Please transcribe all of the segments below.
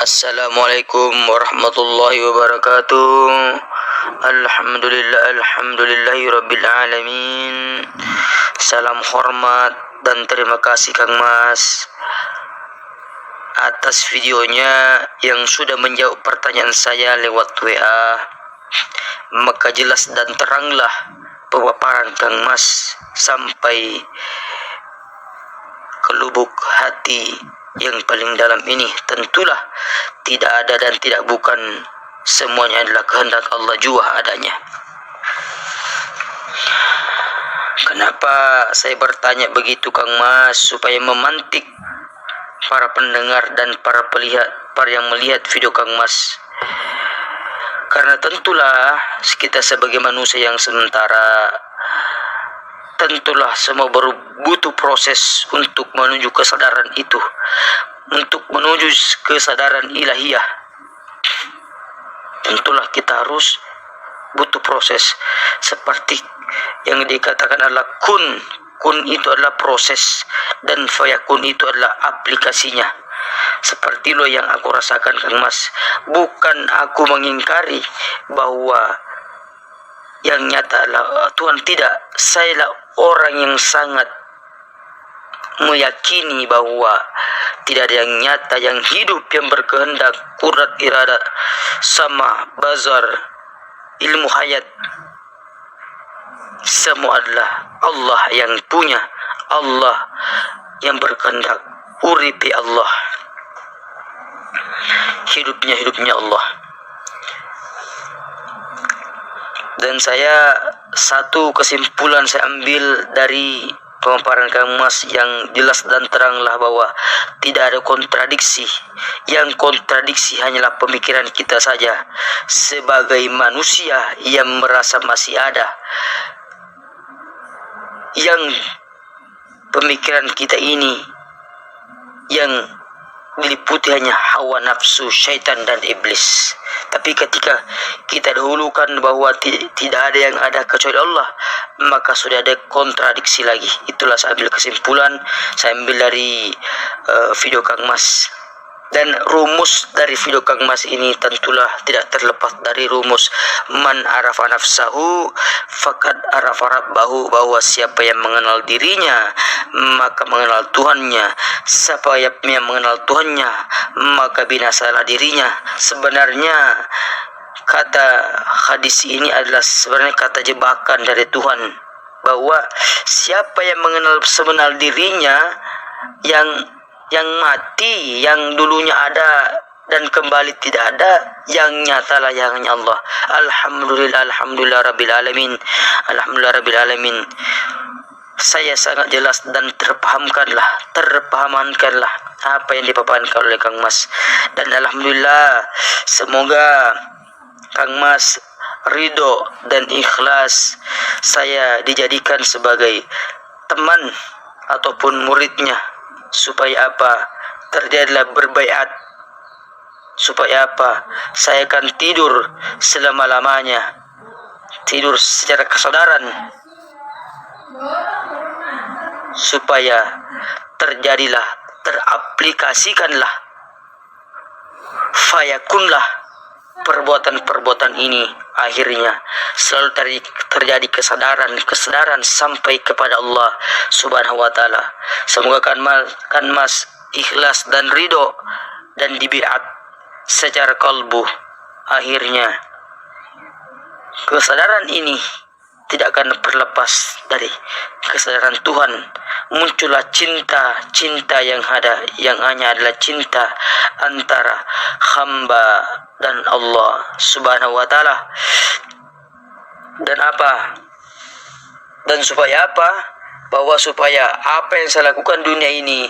Assalamualaikum warahmatullahi wabarakatuh. Alhamdulillahi rabbil alamin. Salam hormat dan terima kasih Kang Mas atas videonya yang sudah menjawab pertanyaan saya lewat WA. Maka jelas dan teranglah pemaparan Kang Mas sampai ke lubuk hati yang paling dalam ini. Tentulah tidak ada dan tidak bukan, semuanya adalah kehendak Allah jua adanya. Kenapa saya bertanya begitu Kang Mas? Supaya memantik para pendengar dan para yang melihat video Kang Mas. Karena tentulah kita sebagai manusia yang sementara, tentulah semua butuh proses untuk menuju kesadaran itu, untuk menuju kesadaran ilahiyah. Tentulah kita harus butuh proses seperti yang dikatakan adalah kun itu adalah proses dan fayakun itu adalah aplikasinya. Seperti lo yang aku rasakan Kang Mas, bukan aku mengingkari bahwa yang nyata adalah Tuhan, tidak. Saya adalah orang yang sangat meyakini bahwa tidak ada yang nyata, yang hidup, yang berkehendak, kurat irada, sama bazar, ilmu hayat. Semua adalah Allah yang punya, Allah yang berkehendak. Uripi Allah, hidupnya Allah. Dan saya satu kesimpulan saya ambil dari pemaparan Kang Mas yang jelas dan teranglah bahwa tidak ada kontradiksi. Yang kontradiksi hanyalah pemikiran kita saja sebagai manusia yang merasa masih ada, yang pemikiran kita ini yang diliputi hanya hawa nafsu, syaitan dan iblis. Tapi ketika kita dahulukan bahwa tidak ada yang ada kecuali Allah, maka sudah ada kontradiksi lagi. Itulah saya ambil kesimpulan, saya ambil dari video Kang Mas. Dan rumus dari video Kang Mas ini tentulah tidak terlepas dari rumus man arafa nafsahu faqad arafa rabbahu, bahwa siapa yang mengenal dirinya maka mengenal Tuhannya, siapa yang mengenal Tuhannya maka binasalah dirinya. Sebenarnya kata hadis ini adalah sebenarnya kata jebakan dari Tuhan, bahwa siapa yang mengenal sebenar dirinya, yang mati, yang dulunya ada dan kembali tidak ada, yang nyatalah yang hanya Allah. Alhamdulillah rabbil alamin. Alhamdulillah rabbil alamin. Saya sangat jelas dan terpahamkanlah apa yang dipaparkan oleh Kang Mas. Dan alhamdulillah, semoga Kang Mas ridho dan ikhlas saya dijadikan sebagai teman ataupun muridnya. Supaya apa? Terjadilah berbaiat. Supaya apa? Saya akan tidur selama-lamanya, tidur secara kesadaran, supaya teraplikasikanlah, fayakunlah perbuatan-perbuatan ini, akhirnya selalu terjadi kesadaran sampai kepada Allah Subhanahu wa taala. Semoga kan Mas ikhlas dan ridho dan dibiat secara kalbu. Akhirnya kesadaran ini tidak akan terlepas dari kesadaran Tuhan. Muncullah cinta yang hanya adalah cinta antara hamba dan Allah Subhanahu wa taala. Dan supaya apa? Bahwa supaya apa yang saya lakukan dunia ini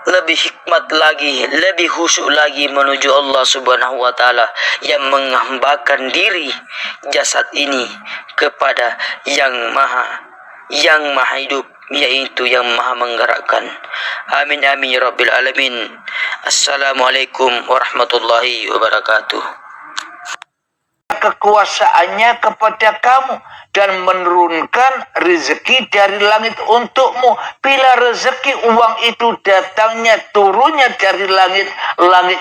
lebih hikmat lagi, lebih khusyuk lagi menuju Allah Subhanahu wa taala, yang menghambakan diri jasad ini kepada yang maha hidup, yaitu yang maha menggerakkan. Amin amin ya rabbil alamin. Assalamualaikum warahmatullahi wabarakatuh. kekuasaannya kepada kamu dan menurunkan rezeki dari langit untukmu. Bila rezeki uang itu datangnya turunnya dari langit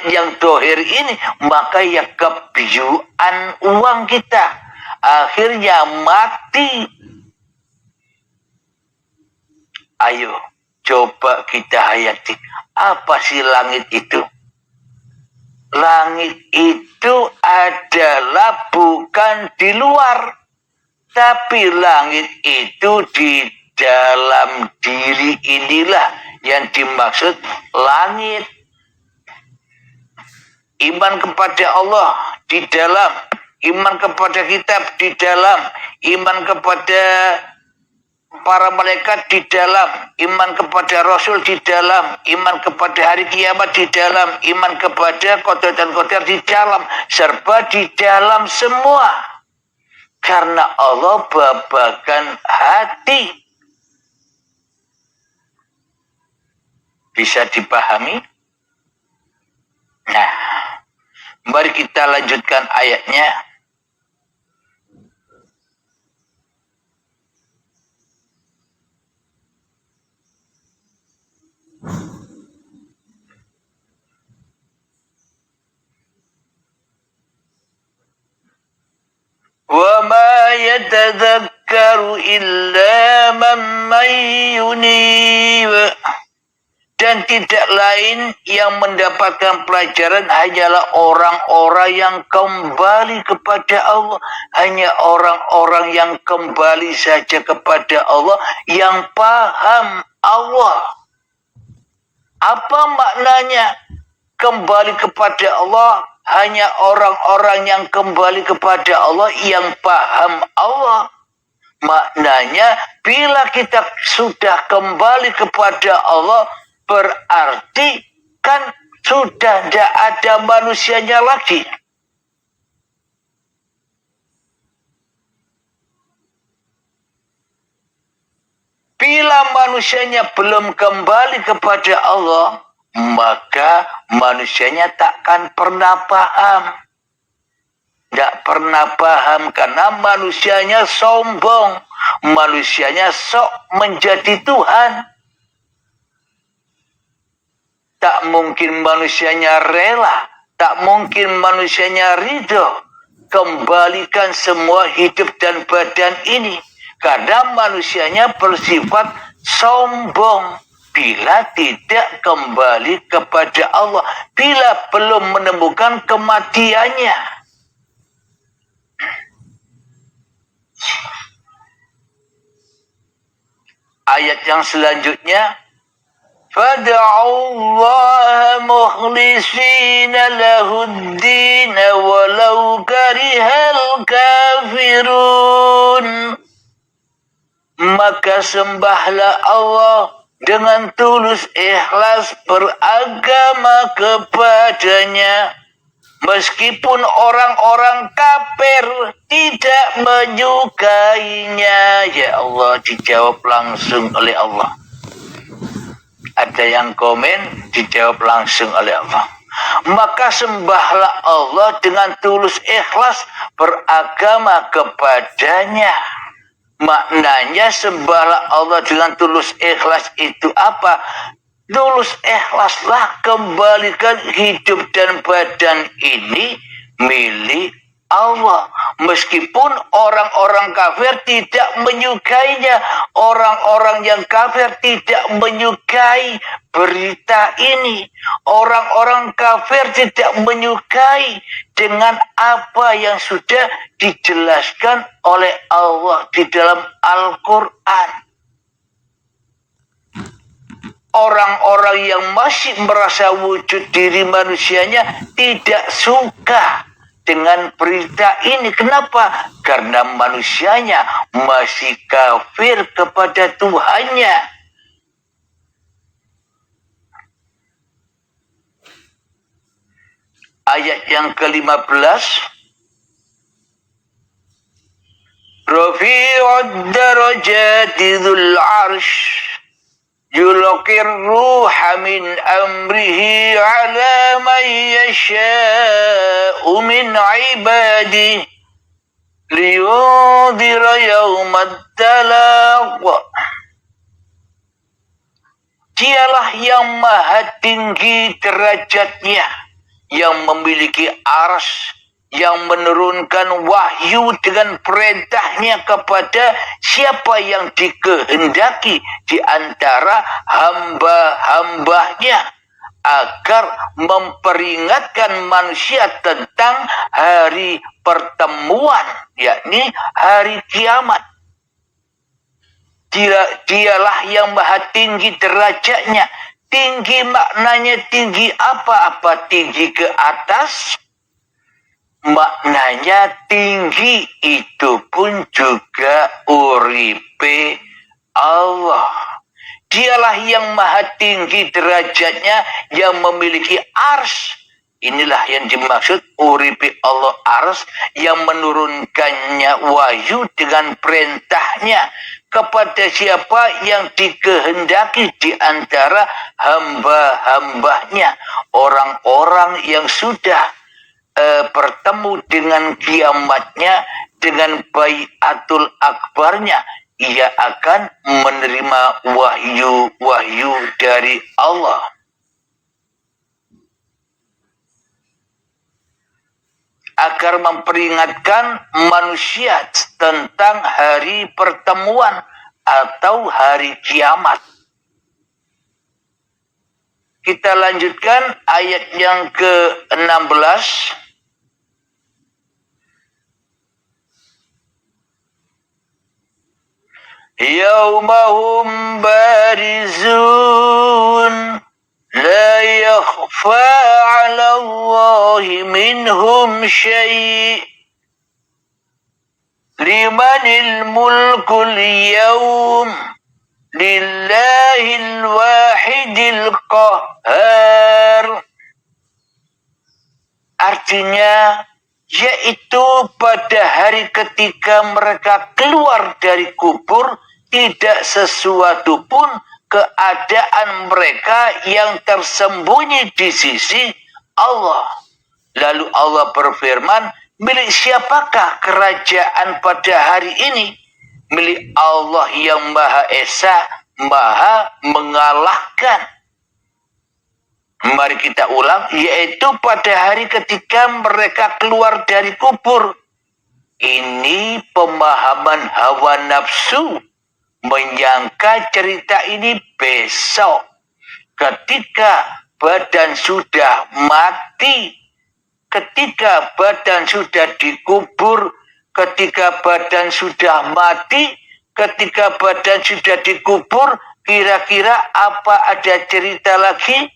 yang dohir ini, maka ya kebiuan uang kita, akhirnya mati. Ayo coba kita hayati, apa sih langit itu? Langit itu adalah bukan di luar, tapi langit itu di dalam diri inilah yang dimaksud langit. Iman kepada Allah di dalam, iman kepada kitab di dalam, iman kepada para malaikat di dalam, iman kepada Rasul di dalam, iman kepada hari kiamat di dalam, iman kepada qadar dan qadar di dalam, serba di dalam semua. Karena Allah babakan hati. Bisa dipahami? Nah, mari kita lanjutkan ayatnya. وَمَا يَتَذَكَّرُ إِلَّا مَن يُنِيبُ. Dan tidak lain yang mendapatkan pelajaran hanyalah orang-orang yang kembali kepada Allah. Hanya orang-orang yang kembali saja kepada Allah, yang paham Allah. Apa maknanya kembali kepada Allah? Hanya orang-orang yang kembali kepada Allah yang paham Allah. Maknanya bila kita sudah kembali kepada Allah, berarti kan sudah tidak ada manusianya lagi. Bila manusianya belum kembali kepada Allah, maka manusianya takkan pernah paham. Tidak pernah paham karena manusianya sombong. Manusianya sok menjadi Tuhan. Tak mungkin manusianya rela. Tak mungkin manusianya ridho. Kembalikan semua hidup dan badan ini. Karena manusianya bersifat sombong. Bila tidak kembali kepada Allah, bila belum menemukan kematiannya. Ayat yang selanjutnya, fad'ullaha mukhlishina lahud-din walau karihal kafirun. Maka sembahlah Allah dengan tulus ikhlas beragama kepadanya, meskipun orang-orang kafir tidak menyukainya. Ya Allah, dijawab langsung oleh Allah. Ada yang komen, dijawab langsung oleh Allah. Maka sembahlah Allah dengan tulus ikhlas beragama kepadanya. Maknanya sembahlah Allah dengan tulus ikhlas itu apa? Tulus ikhlaslah, kembalikan hidup dan badan ini milik Allah. Meskipun orang-orang kafir tidak menyukainya, orang-orang yang kafir tidak menyukai berita ini. Orang-orang kafir tidak menyukai dengan apa yang sudah dijelaskan oleh Allah di dalam Al-Quran. Orang-orang yang masih merasa wujud diri manusianya tidak suka dengan berita ini. Kenapa? Karena manusianya masih kafir kepada Tuhannya. Ayat yang ke-15. Rafi'ud darajati dzul arsh yulqir ruha min amrihi ala man yasha'u min ibadihi liyudhira yawmad talaq. Dialah yang maha tinggi derajatnya, yang memiliki arsy, yang menurunkan wahyu dengan perintahnya kepada siapa yang dikehendaki di antara hamba-hambanya, agar memperingatkan manusia tentang hari pertemuan, yakni hari kiamat. Dialah yang maha tinggi derajatnya. Tinggi maknanya tinggi apa? Apa tinggi ke atas? Maknanya tinggi itu pun juga uripe Allah. Dialah yang maha tinggi derajatnya, yang memiliki arsy. Inilah yang dimaksud uripi Allah arsy, yang menurunkannya wahyu dengan perintahnya kepada siapa yang dikehendaki di antara hamba-hambanya. Orang-orang yang sudah bertemu dengan kiamatnya, dengan baiatul akbarnya, ia akan menerima wahyu-wahyu dari Allah. Agar memperingatkan manusia tentang hari pertemuan atau hari kiamat. Kita lanjutkan ayat yang ke-16. Yaumahum barizun لا يخفى على الله منهم شيء لمن الملك اليوم لله الواحد القهار. Artinya, yaitu pada hari ketika mereka keluar dari kubur, tidak sesuatu pun keadaan mereka yang tersembunyi di sisi Allah. Lalu Allah berfirman, milik siapakah kerajaan pada hari ini? Milik Allah yang Maha Esa, Maha mengalahkan. Mari kita ulang, yaitu pada hari ketika mereka keluar dari kubur. Ini pemahaman hawa nafsu, menyangka cerita ini besok ketika badan sudah mati, ketika badan sudah dikubur, ketika badan sudah mati, ketika badan sudah dikubur, kira-kira apa ada cerita lagi?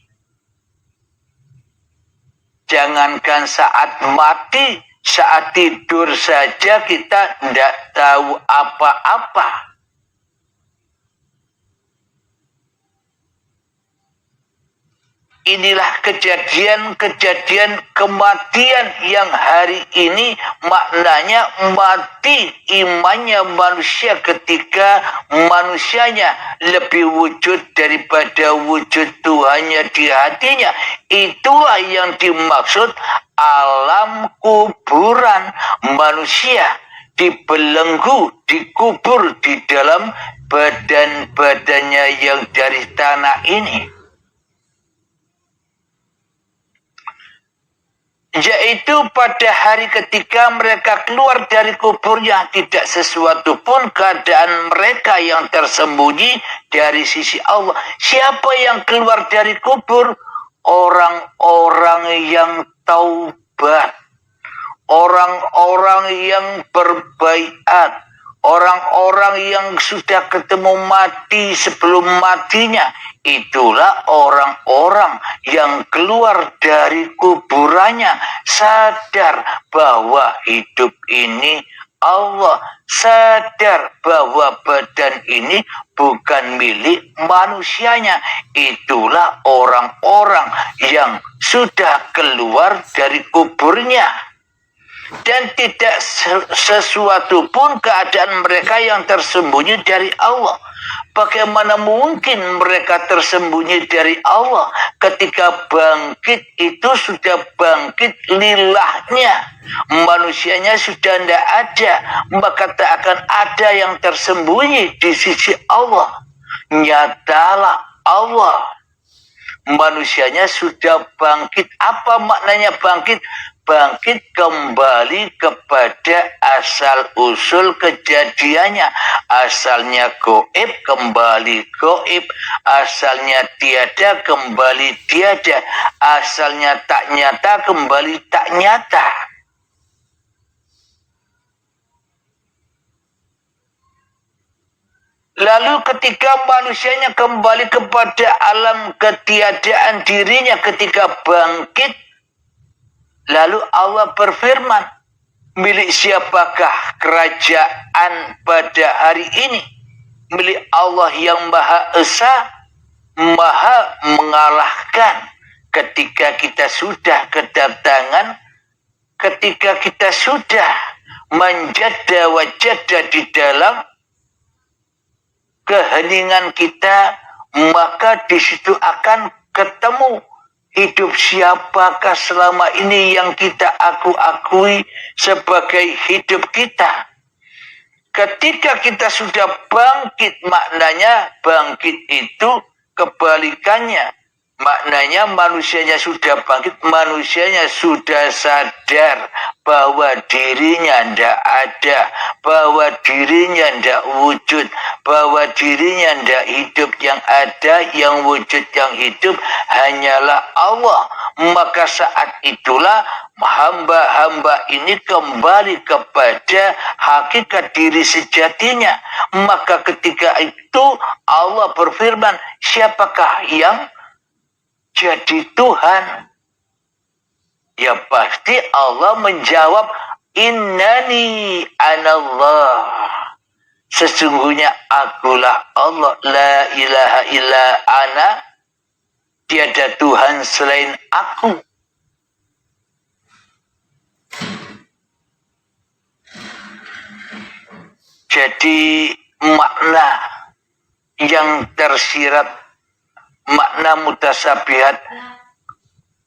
Jangankan saat mati, saat tidur saja kita tidak tahu apa-apa. Inilah kejadian-kejadian kematian yang hari ini maknanya mati imannya manusia ketika manusianya lebih wujud daripada wujud Tuhannya di hatinya. Itulah yang dimaksud alam kuburan. Manusia dibelenggu, dikubur di dalam badan-badannya yang dari tanah ini. Yaitu pada hari ketika mereka keluar dari kuburnya, tidak sesuatu pun keadaan mereka yang tersembunyi dari sisi Allah. Siapa yang keluar dari kubur? Orang-orang yang taubat, orang-orang yang berbaiat, orang-orang yang sudah ketemu mati sebelum matinya. Itulah orang-orang yang keluar dari kuburannya sadar bahwa hidup ini Allah, sadar bahwa badan ini bukan milik manusianya. Itulah orang-orang yang sudah keluar dari kuburnya. Dan tidak sesuatu pun keadaan mereka yang tersembunyi dari Allah. Bagaimana mungkin mereka tersembunyi dari Allah ketika bangkit itu sudah bangkit lillahnya. Manusianya sudah tidak ada, maka tak akan ada yang tersembunyi di sisi Allah. Nyatalah Allah. Manusianya sudah bangkit. Apa maknanya bangkit? Bangkit kembali kepada asal-usul kejadiannya. Asalnya goib, kembali goib. Asalnya tiada, kembali tiada. Asalnya tak nyata, kembali tak nyata. Lalu ketika manusianya kembali kepada alam ketiadaan dirinya ketika bangkit, lalu Allah berfirman, milik siapakah kerajaan pada hari ini? Milik Allah yang Maha Esa, Maha mengalahkan. Ketika kita sudah kedatangan, ketika kita sudah menjada wajada di dalam keheningan kita, maka di situ akan ketemu hidup siapakah selama ini yang kita akui sebagai hidup kita. Ketika kita sudah bangkit, maknanya bangkit itu kebalikannya. Maknanya manusianya sudah bangkit, manusianya sudah sadar bahwa dirinya tidak ada, bahwa dirinya tidak wujud, bahwa dirinya tidak hidup. Yang ada, yang wujud, yang hidup hanyalah Allah. Maka saat itulah hamba-hamba ini kembali kepada hakikat diri sejatinya. Maka ketika itu Allah berfirman, siapakah yang jadi Tuhan? Ya pasti Allah menjawab, innani anallah. Sesungguhnya akulah Allah, la ilaha illa ana, tiada Tuhan selain aku. Jadi makna yang tersirat, makna mutasabihat,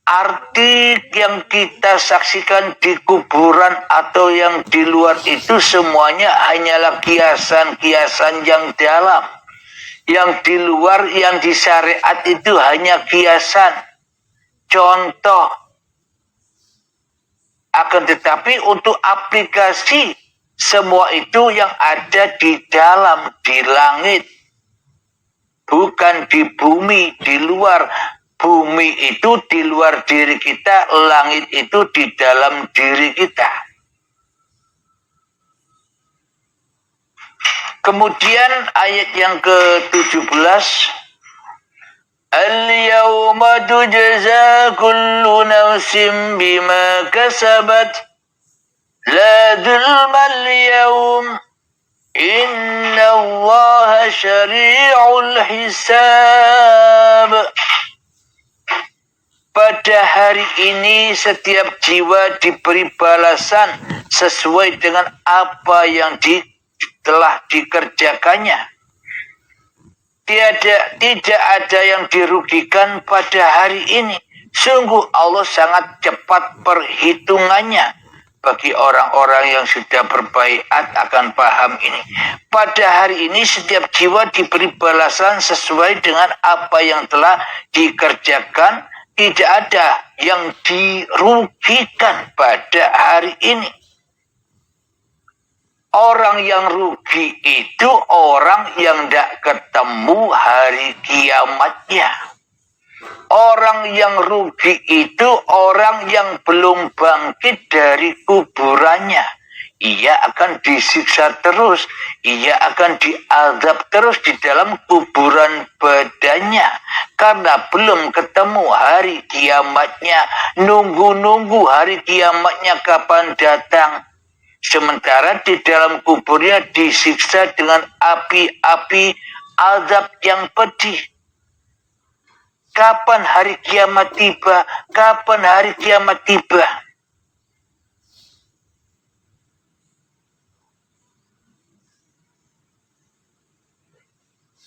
arti yang kita saksikan di kuburan atau yang di luar itu semuanya hanyalah kiasan-kiasan yang dalam. Yang di luar, yang di syariat itu hanya kiasan, contoh. Akan tetapi untuk aplikasi semua itu yang ada di dalam, di langit. Bukan di bumi, di luar. Bumi itu di luar diri kita, langit itu di dalam diri kita. Kemudian ayat yang ke-17. Al-yawma tujza kullu nafsin bima kasabat la dhulma al-yawm inna Allah syari'ul hisab. Pada hari ini setiap jiwa diberi balasan sesuai dengan apa yang telah dikerjakannya. Tidak ada yang dirugikan pada hari ini. Sungguh Allah sangat cepat perhitungannya. Bagi orang-orang yang sudah berbaiat akan paham ini. Pada hari ini setiap jiwa diberi balasan sesuai dengan apa yang telah dikerjakan. Tidak ada yang dirugikan pada hari ini. Orang yang rugi itu orang yang tidak ketemu hari kiamatnya. Orang yang rugi itu orang yang belum bangkit dari kuburannya. Ia akan disiksa terus. Ia akan diazab terus di dalam kuburan badannya. Karena belum ketemu hari kiamatnya. Nunggu-nunggu hari kiamatnya kapan datang. Sementara di dalam kuburnya disiksa dengan api-api azab yang pedih. Kapan hari kiamat tiba? Kapan hari kiamat tiba?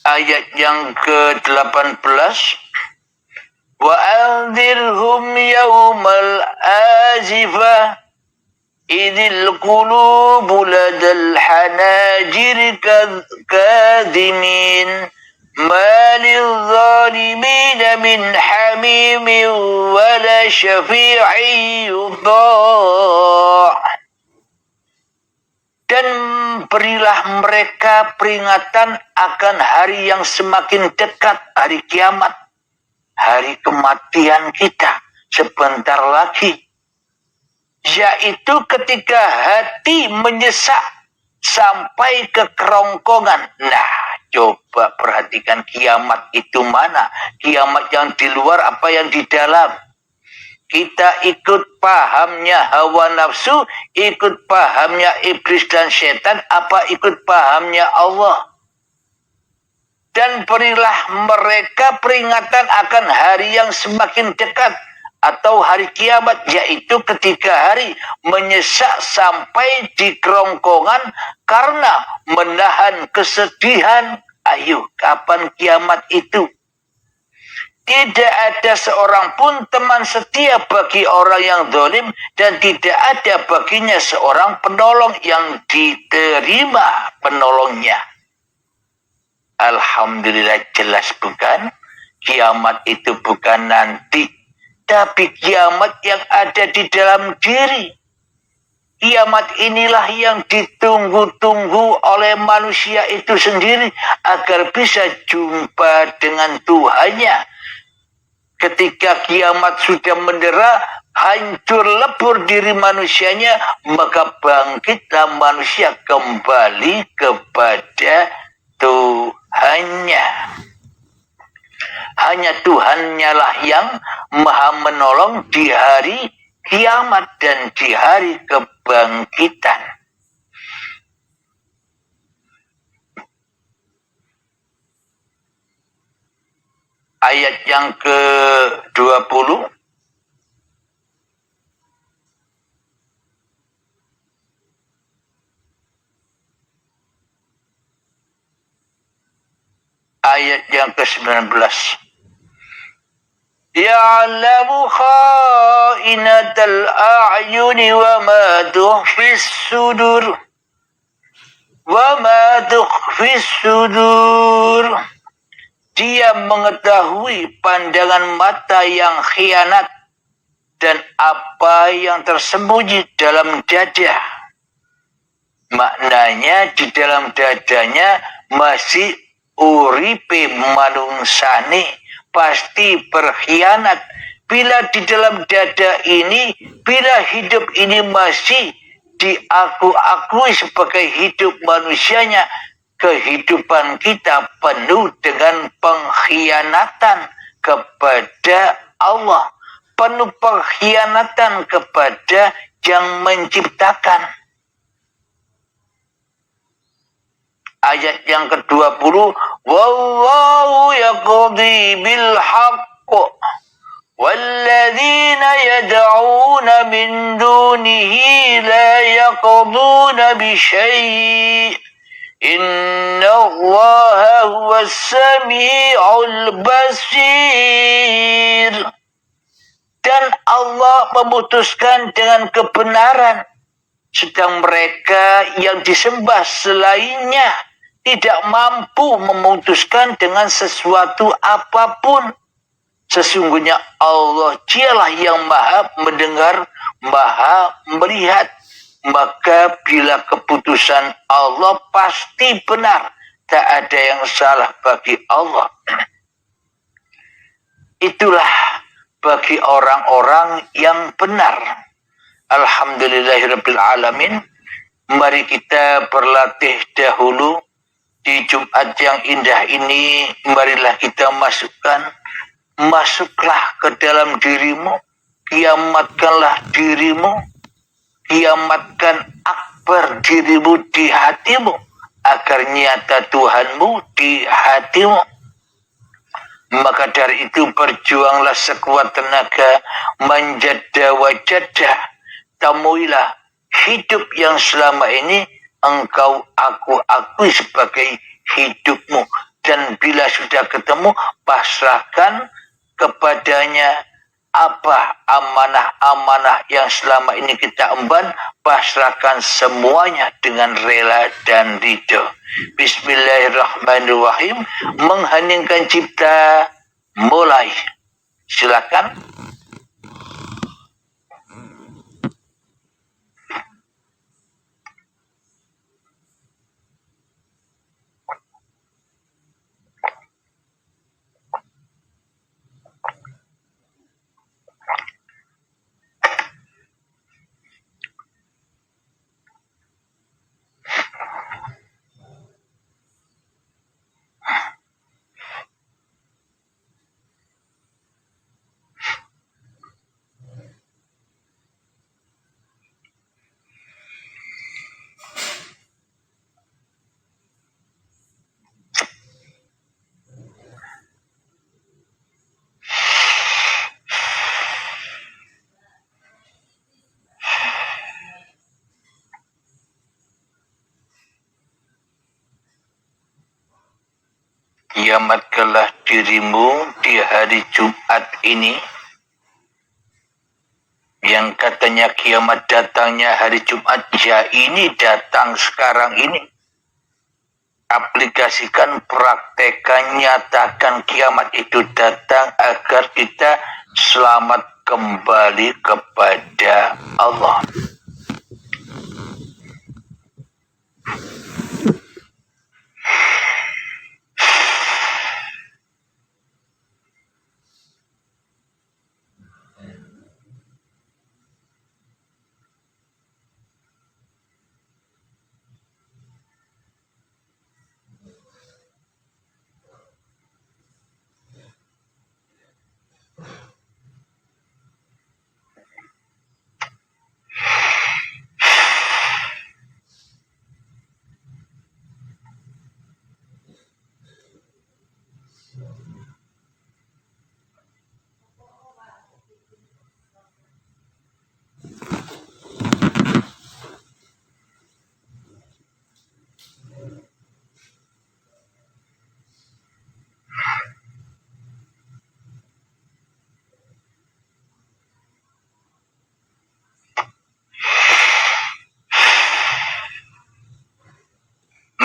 ayat yang ke-18. Wa anzirhum yawmal azifah idil qulubu ladal hanajir kadhimin malil zalimin min hamimin wala syafi'i yudha'. Dan berilah mereka peringatan akan hari yang semakin dekat, hari kiamat, hari kematian kita sebentar lagi. Yaitu ketika hati menyesak sampai ke kerongkongan. Nah, coba perhatikan kiamat itu mana? Kiamat yang di luar apa yang di dalam? Kita ikut pahamnya hawa nafsu, ikut pahamnya iblis dan setan, apa ikut pahamnya Allah? Dan berilah mereka peringatan akan hari yang semakin dekat atau hari kiamat, yaitu ketika hari menyesak sampai di kerongkongan karena menahan kesedihan. Ayo, kapan kiamat itu? Tidak ada seorang pun teman setia bagi orang yang zalim dan tidak ada baginya seorang penolong yang diterima penolongnya. Alhamdulillah, jelas bukan? Kiamat itu bukan nanti, tapi kiamat yang ada di dalam diri. Kiamat inilah yang ditunggu-tunggu oleh manusia itu sendiri agar bisa jumpa dengan Tuhannya. Ketika kiamat sudah mendera, hancur lebur diri manusianya, maka bangkitlah manusia kembali kepada Tuhannya. Hanya Tuhannya lah yang maha menolong di hari kiamat dan di hari kebangkitan. Ayat yang ke-20. Ayat yang ke-19. Ya'lamu kha'inatal a'yuni wa ma tukhfis sudur. Wa ma tukhfis sudur. Dia mengetahui pandangan mata yang khianat dan apa yang tersembunyi dalam dada. Maknanya di dalam dadanya masih uripe manungsane, pasti berkhianat. Bila di dalam dada ini, bila hidup ini masih diakui sebagai hidup manusianya, kehidupan kita penuh dengan pengkhianatan kepada Allah, penuh pengkhianatan kepada yang menciptakan. Ayat yang ke-20, wallahu yaqdi bil haqq walladzina yad'una min dunihi la yaqduna bi syai'. Inna Allaha huwas sami'ul basir. Dan Allah memutuskan dengan kebenaran, sedang mereka yang disembah selainnya tidak mampu memutuskan dengan sesuatu apapun. Sesungguhnya Allah dialah yang maha mendengar, maha melihat. Maka bila keputusan Allah pasti benar, tak ada yang salah bagi Allah. Itulah bagi orang-orang yang benar. Alhamdulillahirabbil alamin. Mari kita berlatih dahulu di Jumat yang indah ini. Marilah kita masuklah ke dalam dirimu, kiamatkanlah dirimu. Kiamatkan akbar dirimu di hatimu agar nyata Tuhanmu di hatimu. Maka dari itu berjuanglah sekuat tenaga, manjada wajada, temuilah hidup yang selama ini aku akui sebagai hidupmu, dan bila sudah ketemu pasrahkan kepadanya apa amanah-amanah yang selama ini kita emban, pasrahkan semuanya dengan rela dan ridho. Bismillahirrahmanirrahim. Mengheningkan cipta, mulai. Silakan. Kiamatkanlah dirimu di hari Jumat ini, yang katanya kiamat datangnya hari Jumat, ya ini datang sekarang ini. Aplikasikan, praktekkan, nyatakan kiamat itu datang agar kita selamat kembali kepada Allah.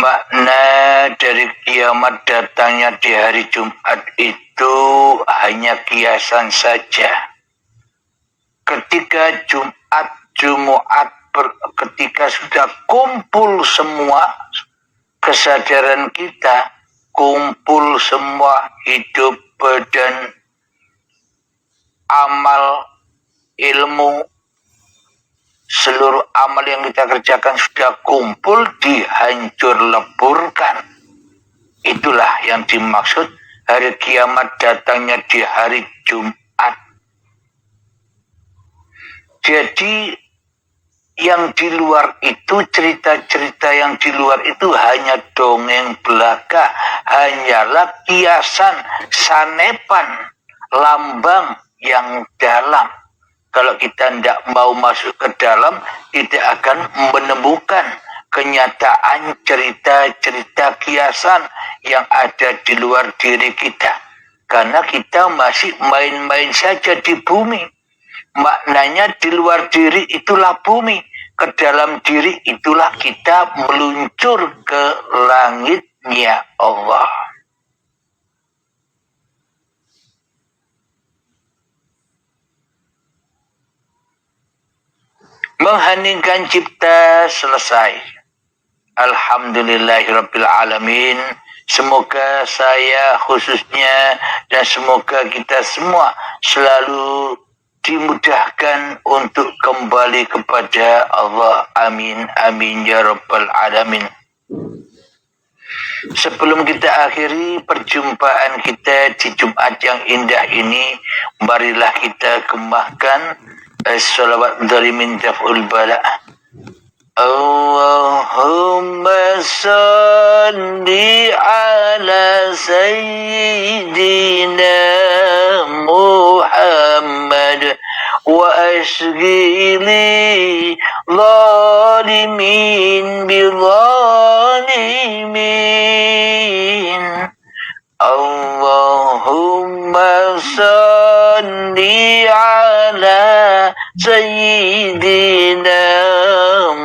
Makna dari kiamat datangnya di hari Jumat itu hanya kiasan saja. Ketika ketika sudah kumpul semua kesadaran kita, kumpul semua hidup, badan, amal, ilmu, seluruh amal yang kita kerjakan sudah kumpul, dihancur leburkan. Itulah yang dimaksud hari kiamat datangnya di hari Jumat. Jadi yang di luar itu, cerita-cerita yang di luar itu hanya dongeng belaka, hanyalah kiasan, sanepan, lambang yang dalam. Kalau kita tidak mau masuk ke dalam, tidak akan menemukan kenyataan cerita-cerita kiasan yang ada di luar diri kita. Karena kita masih main-main saja di bumi. Maknanya di luar diri itulah bumi, ke dalam diri itulah kita meluncur ke langitnya Allah. Mengheningkan cipta selesai. Alhamdulillahirabbil alamin. Semoga saya khususnya dan semoga kita semua selalu dimudahkan untuk kembali kepada Allah. Amin amin ya rabbal alamin. Sebelum kita akhiri perjumpaan kita di Jumat yang indah ini, marilah kita kemahkan salawat dari min taf'ul bala. Allahumma salli ala sayyidina Muhammad wa ashghili zalimin bi zalimin Allahumma salli ala Sayyidina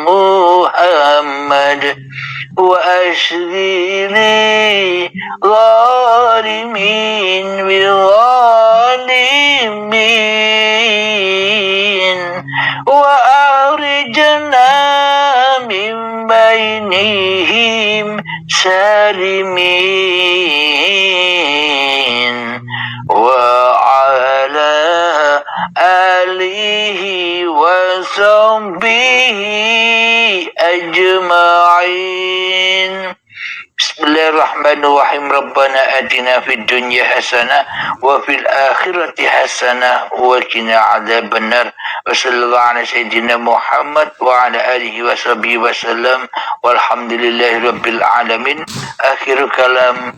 Muhammad wa ashrini ghalimin bil ghalimin wa akhrijna min bainihim salimin wa ala alihi wa sahbihi ajma'in. Bismillahirrahmanirrahim. Rabbana atina fid dunya hasanah wa fil akhirati hasanah wa qina adzabannar. Wa sallallahu ala sayyidina Muhammad wa ala alihi wa sahbihi wa sallam. Walhamdulillahi rabbil alamin. Akhir kalam.